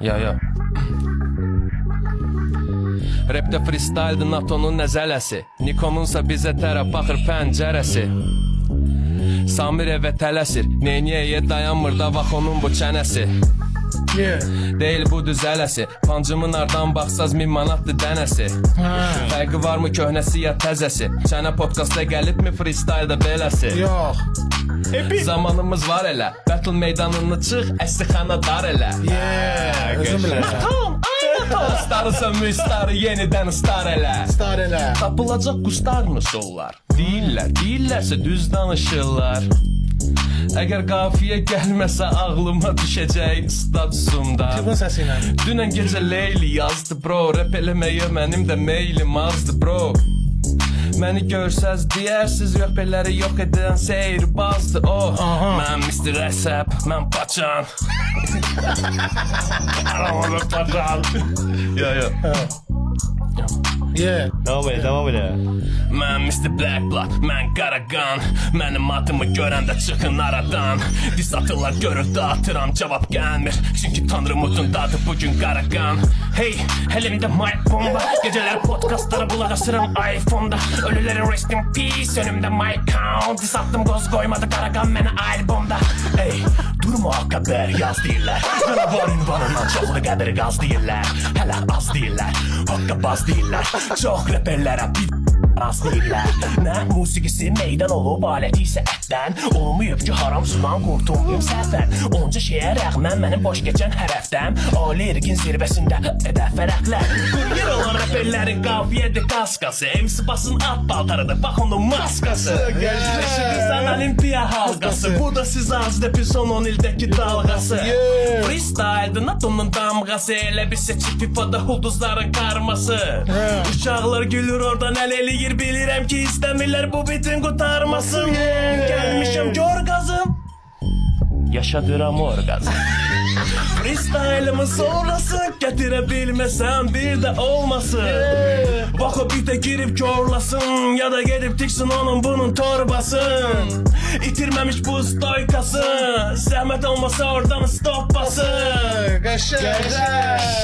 Ya. Rapdə freestyle'dır NATO'nun nəzələsi, Nikonunsa bizə tərəf baxır pəncərəsi. Samir evə tələsir, Neyniyə dayanmır da vax onun bu çənəsi. Deyil bu düzələsi, pancımın ardan baxsaz 1000 manatdır dənəsi. Fərqi varmı köhnəsi ya təzəsi, çənə podkastda gəlibmi freestyle'da beləsi? Yox. Zamanımız var elə, battle meydanını çıx, əsrixana dar elə. Özüm bilirəm. Maton, ay maton, starı sönmüş starı yenidən star elə. Star elə. Tapılacaq quşlarını sollar, deyirlərsə düz danışırlar. Əgər qafiyə gəlməsə ağlıma düşəcək statusumda. Cıbın səsi ilə. Dünən gecə Leyli yazdı bro, rap eləməyə mənim də meylim azdı bro. Məni görsəz deyərsiz yox beləri yox edən seyrbazdı o. Mən Mr. Əsəb, mən Paçan. Aramada Paçan. Ya. Devam elə. Mən Mr. Black Blood, mən Qaragan. Mənim adımı görəndə çıxın aradan. Diz atırlar görür dağıtıram, cavab gəlmir. Çünki tanrım ucundadır bugün Qaragan. Hey, əlimdə mic bomba. Gecələr podkastlara qulaq asıram iPhone'da. Ölülərin rest in peace, önümdə mic count. Diz attım qoz qoymadı Qaragan mənə albomda. Hey, durma qədər yaz deyirlər. Canavar ünvanından çoxlu qədri qaz deyirlər. Hələ az deyirlər, haqqa baz deyirlər. Çox rəpərlərə bir rast deyirlər. Nə musiqisi meydan olub, aləti isə ətdən. Olmayıb ki haram sudan qurtulmayım səhvən. Onca şeyə rəğmən mənim boş keçən hərəfdən. Ali ergin zirvəsində edək fərəqlər. Yer olan rəpərlərin qafiyədir qaskası. MC basın at baltarıdır, bax onun maskası. Qızan olimpiya halqası. Bu da siz az rapin son 10 ildəki dalğası. Freestyle'dır NATO'nun damğası. Elə bir seçip FIFA'da hulduzların karması. Uşaqlar gülür oradan əl eləyir. Bilirəm ki istəmirlər bu bitin qutarmasın. Gəlmişəm gör qazım, yaşadıram orqazım. Freestyle'ımın sonrası gətirə bilməsəm bir də olmasın. Bax o bitə girib körlasın, ya da gedib tiksin onun bunun torbasın. İtirməmiş bu stoykası, zəhmət olmasa oradan stoppasın. Qəşəng.